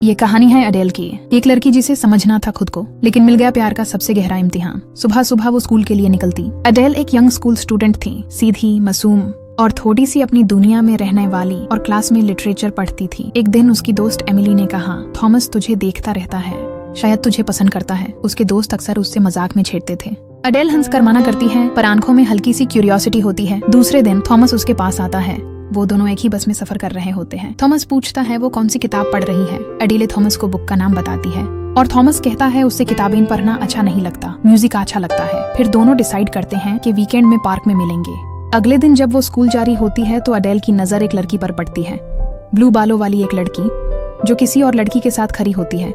ये कहानी है अडेल की, एक लड़की जिसे समझना था खुद को, लेकिन मिल गया प्यार का सबसे गहरा इम्तिहान। सुबह सुबह वो स्कूल के लिए निकलती। अडेल एक यंग स्कूल स्टूडेंट थी, सीधी, मासूम और थोड़ी सी अपनी दुनिया में रहने वाली, और क्लास में लिटरेचर पढ़ती थी। एक दिन उसकी दोस्त एमिली ने कहा, थॉमस तुझे देखता रहता है, शायद तुझे पसंद करता है। उसके दोस्त अक्सर उससे मजाक में छेड़ते थे। अडेल हंसकर मना करती है, पर आंखों में हल्की सी क्यूरियोसिटी होती है। दूसरे दिन थॉमस उसके पास आता है। वो दोनों एक ही बस में सफर कर रहे होते हैं। थॉमस पूछता है वो कौन सी किताब पढ़ रही है। अडेल थॉमस को बुक का नाम बताती है और थॉमस कहता है उससे किताबें पढ़ना अच्छा नहीं लगता, म्यूजिक अच्छा लगता है। फिर दोनों डिसाइड करते हैं कि वीकेंड में पार्क में मिलेंगे। अगले दिन जब वो स्कूल जा रही होती है तो अडेल की नजर एक लड़की पर पड़ती है, ब्लू बालों वाली एक लड़की जो किसी और लड़की के साथ खड़ी होती है।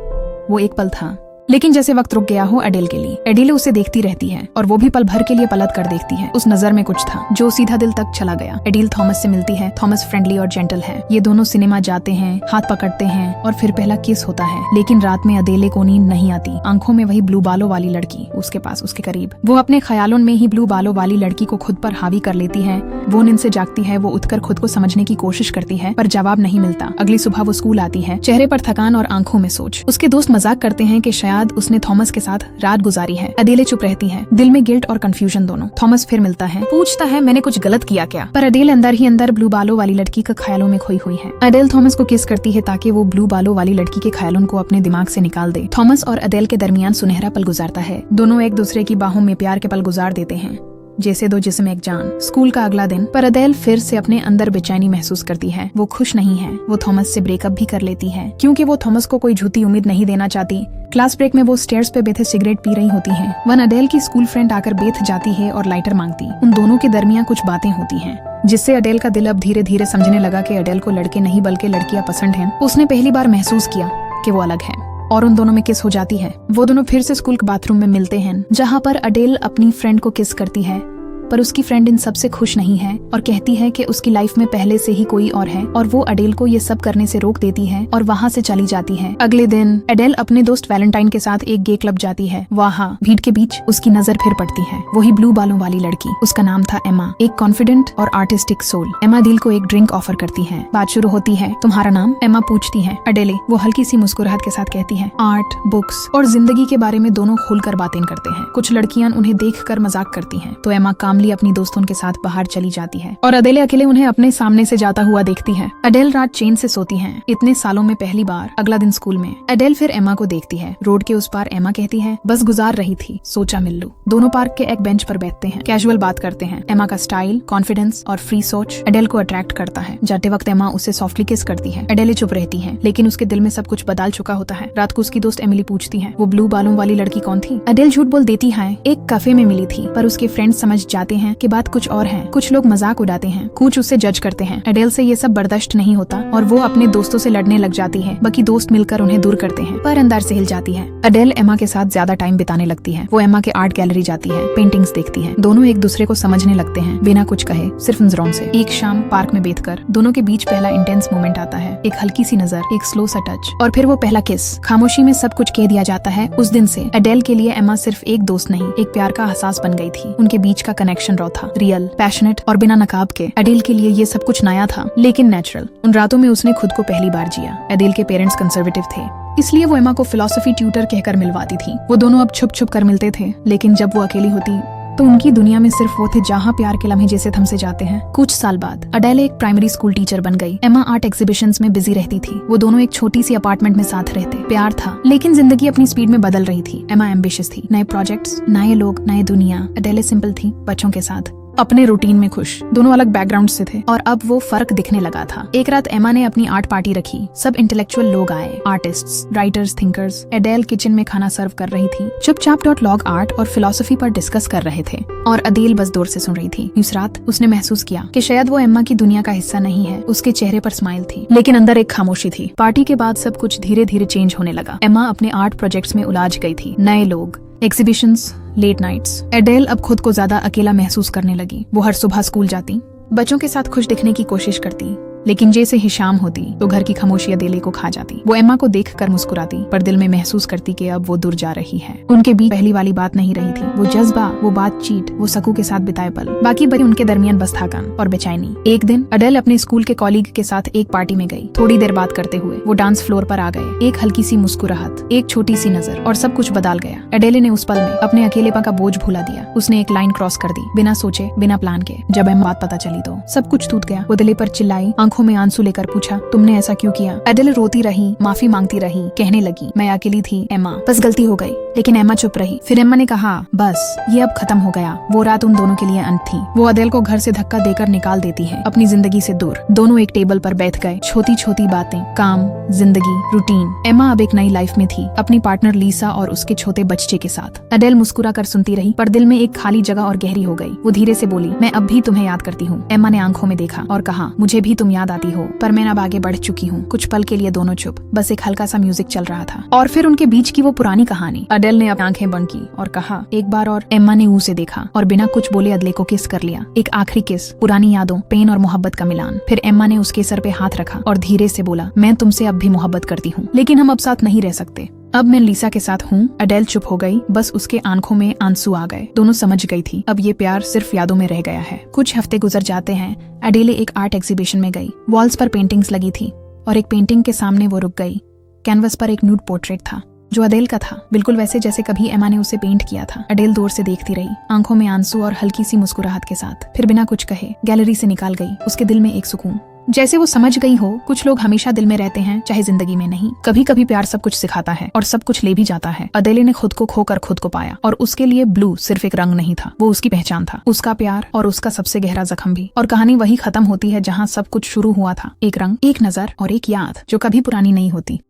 वो एक पल था, लेकिन जैसे वक्त रुक गया हो अडेल के लिए। अडेल उसे देखती रहती है और वो भी पल भर के लिए पलट कर देखती है। उस नजर में कुछ था जो सीधा दिल तक चला गया। अडेल थॉमस से मिलती है। थॉमस फ्रेंडली और जेंटल है। ये दोनों सिनेमा जाते हैं, हाथ पकड़ते हैं और फिर पहला किस होता है। लेकिन रात में अडेल को नींद नहीं आती। आंखों में वही ब्लू बालों वाली लड़की उसके पास, उसके करीब। वो अपने ख्यालों में ही ब्लू बालों वाली लड़की को खुद पर हावी कर लेती है। वो नींद से जागती है। वो उठकर खुद को समझने की कोशिश करती है, पर जवाब नहीं मिलता। अगली सुबह वो स्कूल आती है, चेहरे पर थकान और आंखों में सोच। उसके दोस्त मजाक करते हैं कि शायद उसने थॉमस के साथ रात गुजारी है। अडेल चुप रहती है, दिल में गिल्ट और कंफ्यूजन दोनों। थॉमस फिर मिलता है, पूछता है मैंने कुछ गलत किया क्या, पर अडेल अंदर ही अंदर ब्लू बालों वाली लड़की के ख्यालों में खोई हुई है। अडेल थॉमस को किस करती है ताकि वो ब्लू बालों वाली लड़की के ख्यालों को अपने दिमाग से निकाल दे। थॉमस और अडेल के दरमियान सुनहरा पल गुजारता है। दोनों एक दूसरे की बाहों में प्यार के पल गुजार देते हैं, जैसे दो जिस्म एक जान। स्कूल का अगला दिन, पर अडेल फिर से अपने अंदर बेचैनी महसूस करती है। वो खुश नहीं है। वो थॉमस से ब्रेकअप भी कर लेती है, क्योंकि वो थॉमस को कोई झूठी उम्मीद नहीं देना चाहती। क्लास ब्रेक में वो स्टेयर्स पे बैठे सिगरेट पी रही होती हैं। वन अडेल की स्कूल फ्रेंड आकर बैठ जाती है और लाइटर मांगती। उन दोनों के दरमियान कुछ बातें होती हैं, जिससे अडेल का दिल अब धीरे धीरे समझने लगा कि अडेल को लड़के नहीं बल्कि लड़कियां पसंद हैं। उसने पहली बार महसूस किया कि वो अलग है, और उन दोनों में किस हो जाती है। वो दोनों फिर से स्कूल के बाथरूम में मिलते हैं, जहाँ पर अडेल अपनी फ्रेंड को किस करती है, पर उसकी फ्रेंड इन सब से खुश नहीं है और कहती है कि उसकी लाइफ में पहले से ही कोई और है, और वो अडेल को ये सब करने से रोक देती है और वहाँ से चली जाती है। अगले दिन अडेल अपने दोस्त वैलेंटाइन के साथ एक गे क्लब जाती है। वहाँ भीड़ के बीच उसकी नजर फिर पड़ती है, वही ब्लू बालों वाली लड़की। उसका नाम था एमा, एक कॉन्फिडेंट और आर्टिस्टिक सोल। एमा दिल को एक ड्रिंक ऑफर करती है। बात शुरू होती है, तुम्हारा नाम? एमा पूछती है। अडेले वो हल्की सी मुस्कुराहट के साथ कहती है, आर्ट, बुक्स और जिंदगी के बारे में दोनों खुलकर बातें करते हैं। कुछ लड़कियां उन्हें देखकर मजाक करती हैं, तो एमा कामली अपनी दोस्तों के साथ बाहर चली जाती है और अडेल अकेले उन्हें अपने सामने से जाता हुआ देखती है। अडेल रात चैन से सोती है, इतने सालों में पहली बार। अगला दिन स्कूल में अडेल फिर एमा को देखती है। रोड के उस पार एमा कहती है, बस गुजार रही थी, सोचा मिल लूं। दोनों पार्क के एक बेंच पर बैठते हैं, कैजुअल बात करते हैं। एमा का स्टाइल, कॉन्फिडेंस और फ्री सोच अडेल को अट्रैक्ट करता है। जाते वक्त एमा उससे सॉफ्टली किस करती है। अडेल चुप रहती है, लेकिन उसके दिल में सब कुछ बदल चुका होता है। रात को उसकी दोस्त एमिली पूछती है, वो ब्लू बालों वाली लड़की कौन थी? अडेल झूठ बोल देती है, एक कैफे में मिली थी, पर उसके फ्रेंड्स समझ जाते हैं कि बात कुछ और है। कुछ लोग मजाक उड़ाते हैं, कुछ उससे जज करते हैं। अडेल से ये सब बर्दाश्त नहीं होता और वो अपने दोस्तों से लड़ने लग जाती है। बाकी दोस्त मिलकर उन्हें दूर करते हैं, पर अंदर से हिल जाती है। अडेल एमा के साथ ज्यादा टाइम बिताने लगती है। वो एमा के आर्ट गैलरी जाती है, पेंटिंग्स देखती है। दोनों एक दूसरे को समझने लगते हैं, बिना कुछ कहे, सिर्फ नजरों से। एक शाम पार्क में बैठकर दोनों के बीच पहला इंटेंस मोमेंट आता है। एक हल्की सी नजर, एक स्लो सा टच, और फिर वो पहला किस। खामोशी में सब कुछ कह दिया जाता है। उस दिन से अडेल के लिए एमा सिर्फ एक दोस्त नहीं, एक प्यार का एहसास बन गई थी। उनके बीच का कनेक्शन रॉ था, रियल, पैशनेट और बिना नकाब के। अडेल के लिए ये सब कुछ नया था, लेकिन नेचुरल। उन रातों में उसने खुद को पहली बार जिया। अडेल के पेरेंट्स कंजर्वेटिव थे, इसलिए वो एमा को फिलॉसफी ट्यूटर कहकर मिलवाती थी। वो दोनों अब छुप छुप कर मिलते थे, लेकिन जब वो अकेली होती तो उनकी दुनिया में सिर्फ वो थे जहाँ प्यार के लम्हे जैसे थम से जाते हैं। कुछ साल बाद अडेल एक प्राइमरी स्कूल टीचर बन गई। एमा आर्ट एग्जीबिशंस में बिजी रहती थी। वो दोनों एक छोटी सी अपार्टमेंट में साथ रहते। प्यार था, लेकिन जिंदगी अपनी स्पीड में बदल रही थी। एमा एम्बिशियस थी, नए प्रोजेक्ट्स, नए लोग, नए दुनिया। अडेल सिंपल थी, बच्चों के साथ, अपने रूटीन में खुश। दोनों अलग बैकग्राउंड से थे और अब वो फर्क दिखने लगा था। एक रात एमा ने अपनी आर्ट पार्टी रखी। सब इंटेलेक्चुअल लोग आए, आर्टिस्ट्स, राइटर्स, थिंकर्स। अडेल किचन में खाना सर्व कर रही थी, चुपचाप लॉग आर्ट और फिलॉसफी पर डिस्कस कर रहे थे, और अडेल बस दूर से सुन रही थी। उस रात उसने महसूस किया कि शायद वो एमा की दुनिया का हिस्सा नहीं है। उसके चेहरे पर स्माइल थी, लेकिन अंदर एक खामोशी थी। पार्टी के बाद सब कुछ धीरे धीरे चेंज होने लगा। एमा अपने आर्ट प्रोजेक्ट्स में उलझ गई थी। नए लोग, एग्जीबिशंस, लेट नाइट्स। अडेल अब खुद को ज्यादा अकेला महसूस करने लगी। वो हर सुबह स्कूल जाती, बच्चों के साथ खुश दिखने की कोशिश करती, लेकिन जैसे ही शाम होती तो घर की खामोशी अडेले को खा जाती। वो एम्मा को देखकर मुस्कुराती, पर दिल में महसूस करती कि अब वो दूर जा रही है। उनके बीच पहली वाली बात नहीं रही थी, वो जज्बा, वो बातचीत, वो सकू के साथ बिताए पल। बाकी बड़ी उनके दरमियान बस थकान और बेचैनी। एक दिन अडेल अपने स्कूल के कॉलीग के साथ एक पार्टी में गई। थोड़ी देर बात करते हुए वो डांस फ्लोर पर आ गए। एक हल्की सी मुस्कुराहट, एक छोटी सी नजर और सब कुछ बदल गया। अडेले ने उस पल में अपने अकेलेपन का बोझ भुला दिया। उसने एक लाइन क्रॉस कर दी, बिना सोचे, बिना प्लान के। जब एम्मा बात पता चली तो सब कुछ टूट गया। वो दिले पर चिल्लाई, आंखों में आंसू लेकर पूछा, तुमने ऐसा क्यों किया? अडेल रोती रही, माफी मांगती रही, कहने लगी, मैं अकेली थी एम्मा, बस गलती हो गई। लेकिन एम्मा चुप रही। फिर एम्मा ने कहा, बस ये अब खत्म हो गया। वो रात उन दोनों के लिए अंत थी। वो अडेल को घर से धक्का देकर निकाल देती है, अपनी जिंदगी से दूर। दोनों एक टेबल पर बैठ गए। छोटी छोटी बातें, काम, जिंदगी, रूटीन। एम्मा अब एक नई लाइफ में थी, अपनी पार्टनर लीसा और उसके छोटे बच्चे के साथ। अडेल मुस्कुरा कर सुनती रही, पर दिल में एक खाली जगह और गहरी हो गई। वो धीरे से बोली, मैं अब भी तुम्हें याद करती हूँ। एम्मा ने आंखों में देखा और कहा, मुझे भी तुम याद आती हो, पर मैं अब आगे बढ़ चुकी हूँ। कुछ पल के लिए दोनों चुप, बस एक हल्का सा म्यूजिक चल रहा था और फिर उनके बीच की वो पुरानी कहानी। अडेल ने अपनी आंखें बंद की और कहा, एक बार और। एम्मा ने उसे देखा और बिना कुछ बोले अदले को किस कर लिया। एक आखिरी किस, पुरानी यादों, पेन और मोहब्बत का मिलान। फिर एम्मा ने उसके सर पे हाथ रखा और धीरे से बोला, मैं तुमसे अब भी मोहब्बत करती हूँ, लेकिन हम अब साथ नहीं रह सकते। अब मैं लीसा के साथ हूँ। अडेल चुप हो गई, बस उसके आंखों में आंसू आ गए। दोनों समझ गई थी, अब ये प्यार सिर्फ यादों में रह गया है। कुछ हफ्ते गुजर जाते हैं। अडेले एक आर्ट एग्जीबिशन में गई। वॉल्स पर पेंटिंग्स लगी थी और एक पेंटिंग के सामने वो रुक गई। कैनवस पर एक न्यूड पोर्ट्रेट था जो अडेल का था, बिल्कुल वैसे जैसे कभी एम्मा ने उसे पेंट किया था। अडेल दूर से देखती रही, आंखों में आंसू और हल्की सी मुस्कुराहट के साथ। फिर बिना कुछ कहे गैलरी से निकाल गई। उसके दिल में एक सुकून, जैसे वो समझ गई हो, कुछ लोग हमेशा दिल में रहते हैं, चाहे जिंदगी में नहीं। कभी कभी प्यार सब कुछ सिखाता है और सब कुछ ले भी जाता है। अडेले ने खुद को खोकर खुद को पाया और उसके लिए ब्लू सिर्फ एक रंग नहीं था, वो उसकी पहचान था, उसका प्यार और उसका सबसे गहरा जख्म भी। और कहानी वही खत्म होती है जहाँ सब कुछ शुरू हुआ था, एक रंग, एक नजर और एक याद जो कभी पुरानी नहीं होती।